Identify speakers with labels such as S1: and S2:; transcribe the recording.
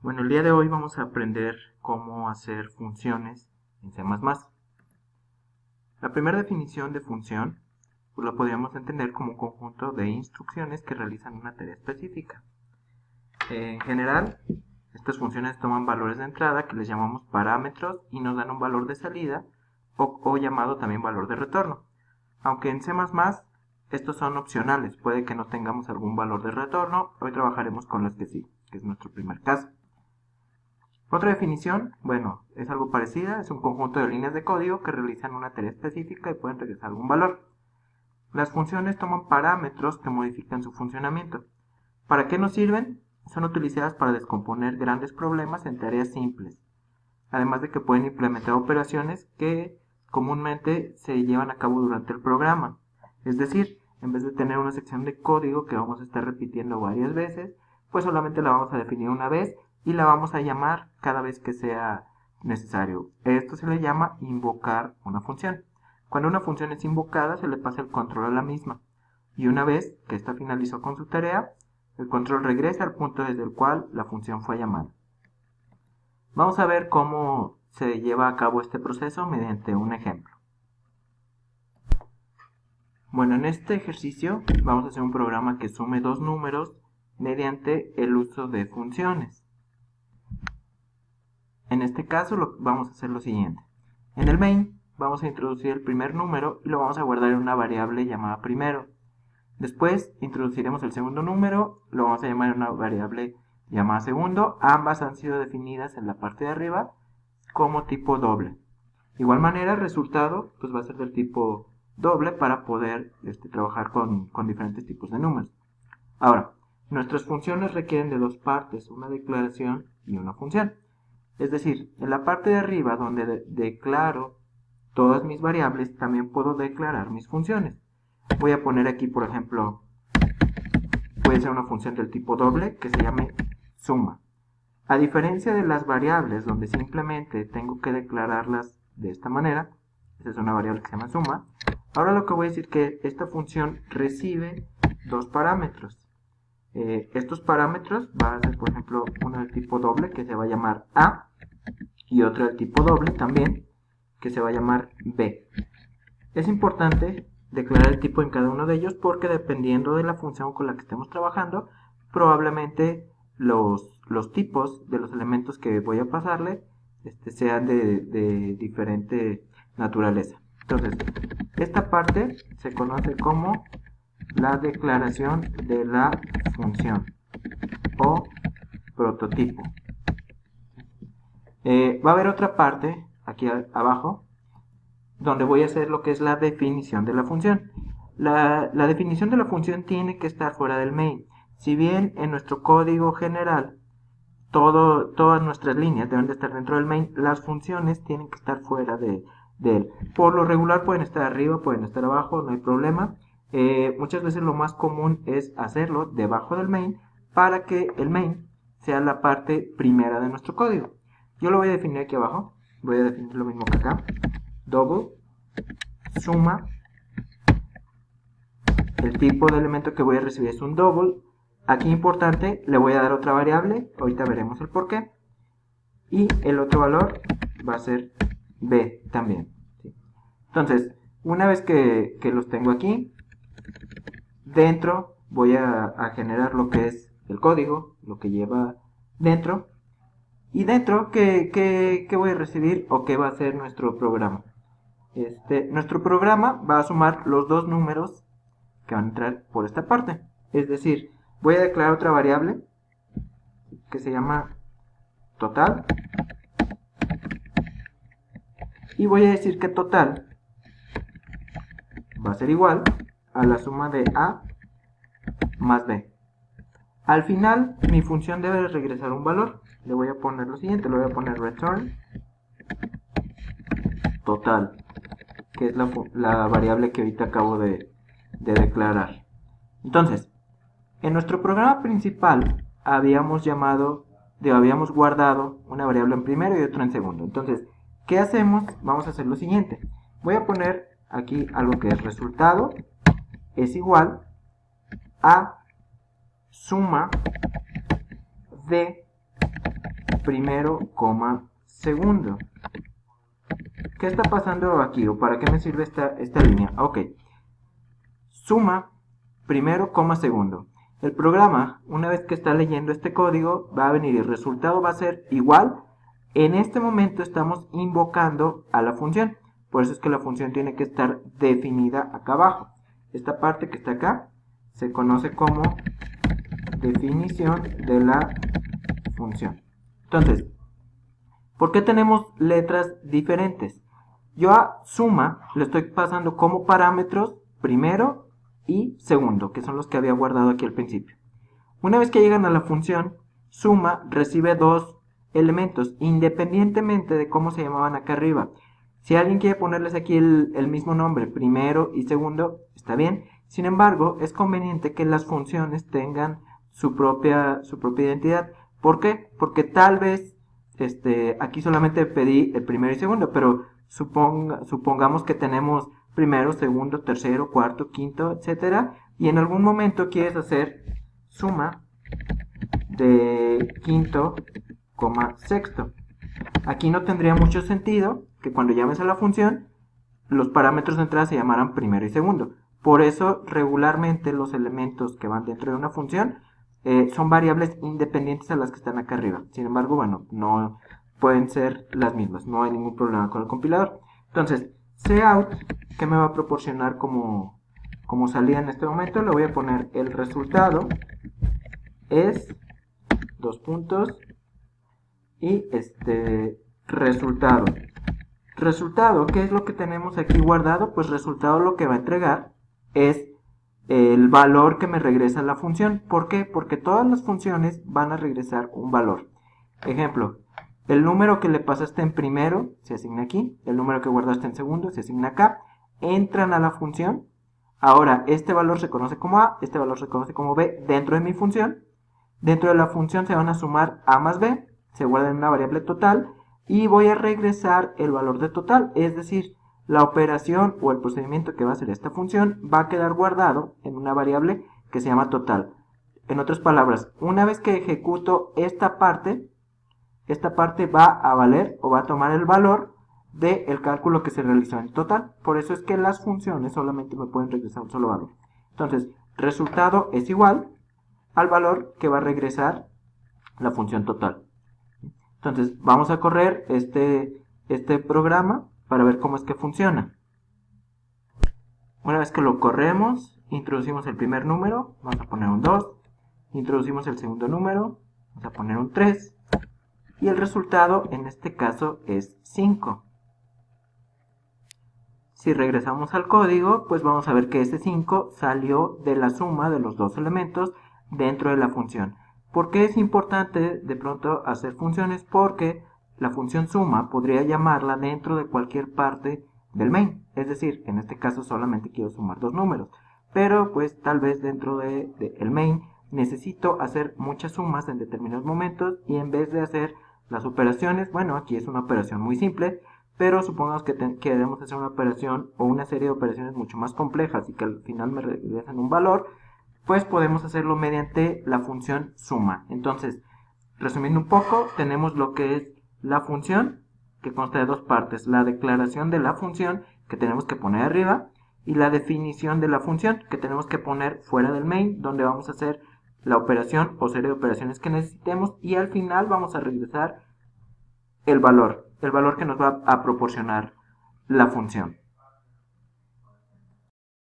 S1: Bueno, el día de hoy vamos a aprender cómo hacer funciones en C++. La primera definición de función pues la podríamos entender como un conjunto de instrucciones que realizan una tarea específica. En general, estas funciones toman valores de entrada que les llamamos parámetros y nos dan un valor de salida o llamado también valor de retorno. Aunque en C++ estos son opcionales, puede que no tengamos algún valor de retorno, hoy trabajaremos con las que sí, que es nuestro primer caso. Otra definición, bueno, es algo parecida, es un conjunto de líneas de código que realizan una tarea específica y pueden regresar algún valor. Las funciones toman parámetros que modifican su funcionamiento. ¿Para qué nos sirven? Son utilizadas para descomponer grandes problemas en tareas simples, además de que pueden implementar operaciones que comúnmente se llevan a cabo durante el programa. Es decir, en vez de tener una sección de código que vamos a estar repitiendo varias veces, pues solamente la vamos a definir una vez y la vamos a llamar cada vez que sea necesario. Esto se le llama invocar una función. Cuando una función es invocada, se le pasa el control a la misma. Y una vez que ésta finalizó con su tarea, el control regresa al punto desde el cual la función fue llamada. Vamos a ver cómo se lleva a cabo este proceso mediante un ejemplo. Bueno, en este ejercicio vamos a hacer un programa que sume dos números mediante el uso de funciones. En este caso vamos a hacer lo siguiente. En el main vamos a introducir el primer número y lo vamos a guardar en una variable llamada primero. Después introduciremos el segundo número, lo vamos a llamar en una variable llamada segundo. Ambas han sido definidas en la parte de arriba como tipo doble. De igual manera el resultado pues va a ser del tipo doble para poder trabajar con diferentes tipos de números. Ahora, nuestras funciones requieren de dos partes, una declaración y una función. Es decir, en la parte de arriba donde declaro todas mis variables, también puedo declarar mis funciones. Voy a poner aquí, por ejemplo, puede ser una función del tipo doble que se llame suma. A diferencia de las variables donde simplemente tengo que declararlas de esta manera, esta es una variable que se llama suma, ahora lo que voy a decir es que esta función recibe dos parámetros. Estos parámetros va a ser, por ejemplo, uno del tipo doble que se va a llamar A y otro del tipo doble también que se va a llamar B. Es importante declarar el tipo en cada uno de ellos porque dependiendo de la función con la que estemos trabajando, probablemente los tipos de los elementos que voy a pasarle sean de diferente naturaleza. Entonces, esta parte se conoce como la declaración de la función o prototipo. Va a haber otra parte aquí abajo donde voy a hacer lo que es la definición de la función. La definición de la función tiene que estar fuera del main. Si bien en nuestro código general todas nuestras líneas deben de estar dentro del main, las funciones tienen que estar fuera de él. Por lo regular pueden estar arriba, pueden estar abajo, no hay problema. Muchas veces lo más común es hacerlo debajo del main para que el main sea la parte primera de nuestro código. Yo lo voy a definir aquí abajo, voy a definir lo mismo que acá. Double, suma, el tipo de elemento que voy a recibir es un double. Aquí importante, le voy a dar otra variable, ahorita veremos el por qué. Y el otro valor va a ser B también. ¿Sí? Entonces, una vez que los tengo aquí, dentro voy a generar lo que es el código, lo que lleva dentro. Y dentro, ¿qué voy a recibir o qué va a hacer nuestro programa? Nuestro programa va a sumar los dos números que van a entrar por esta parte. Es decir, voy a declarar otra variable que se llama total. Y voy a decir que total va a ser igual a la suma de A más B. Al final, mi función debe regresar un valor. Le voy a poner lo siguiente, le voy a poner return total, que es la variable que ahorita acabo de declarar. Entonces, en nuestro programa principal habíamos guardado una variable en primero y otra en segundo. Entonces, ¿qué hacemos? Vamos a hacer lo siguiente. Voy a poner aquí algo que es resultado es igual a suma de primero, coma, segundo. ¿Qué está pasando aquí? ¿O para qué me sirve esta línea? Ok. Suma primero, coma, segundo. El programa, una vez que está leyendo este código, va a venir y el resultado va a ser igual. En este momento estamos invocando a la función. Por eso es que la función tiene que estar definida acá abajo. Esta parte que está acá se conoce como definición de la función. Entonces, ¿por qué tenemos letras diferentes? Yo a suma le estoy pasando como parámetros primero y segundo, que son los que había guardado aquí al principio. Una vez que llegan a la función, suma recibe dos elementos, independientemente de cómo se llamaban acá arriba. Si alguien quiere ponerles aquí el mismo nombre, primero y segundo, está bien. Sin embargo, es conveniente que las funciones tengan su propia identidad. ¿Por qué? Porque tal vez aquí solamente pedí el primero y segundo, pero supongamos que tenemos primero, segundo, tercero, cuarto, quinto, etcétera, y en algún momento quieres hacer suma de quinto, coma, sexto. Aquí no tendría mucho sentido que cuando llames a la función los parámetros de entrada se llamaran primero y segundo. Por eso regularmente los elementos que van dentro de una función son variables independientes a las que están acá arriba. Sin embargo, bueno, no pueden ser las mismas, no hay ningún problema con el compilador. Entonces, cout, que me va a proporcionar como salida en este momento, le voy a poner el resultado es dos puntos y resultado. Resultado, ¿qué es lo que tenemos aquí guardado? Pues resultado lo que va a entregar es el valor que me regresa la función. ¿Por qué? Porque todas las funciones van a regresar un valor. Ejemplo, el número que le pasaste en primero se asigna aquí, el número que guardaste en segundo se asigna acá, entran a la función. Ahora, este valor se conoce como A, este valor se conoce como B dentro de mi función. Dentro de la función se van a sumar A más B, se guarda en una variable total y voy a regresar el valor de total, es decir, la operación o el procedimiento que va a hacer esta función va a quedar guardado en una variable que se llama total. En otras palabras, una vez que ejecuto esta parte va a valer o va a tomar el valor del cálculo que se realizó en total. Por eso es que las funciones solamente me pueden regresar un solo valor. Entonces, resultado es igual al valor que va a regresar la función total. Entonces, vamos a correr este programa para ver cómo es que funciona. Una vez que lo corremos, introducimos el primer número, vamos a poner un 2, introducimos el segundo número, vamos a poner un 3, y el resultado en este caso es 5. Si regresamos al código, pues vamos a ver que ese 5 salió de la suma de los dos elementos dentro de la función. ¿Por qué es importante de pronto hacer funciones? Porque la función suma podría llamarla dentro de cualquier parte del main. Es decir, en este caso solamente quiero sumar dos números. Pero pues tal vez dentro del main necesito hacer muchas sumas en determinados momentos y en vez de hacer las operaciones, bueno, aquí es una operación muy simple, pero supongamos que queremos hacer una operación o una serie de operaciones mucho más complejas y que al final me regresen un valor, pues podemos hacerlo mediante la función suma. Entonces, resumiendo un poco, tenemos lo que es la función, que consta de dos partes, la declaración de la función que tenemos que poner arriba y la definición de la función que tenemos que poner fuera del main, donde vamos a hacer la operación o serie de operaciones que necesitemos y al final vamos a regresar el valor que nos va a proporcionar la función.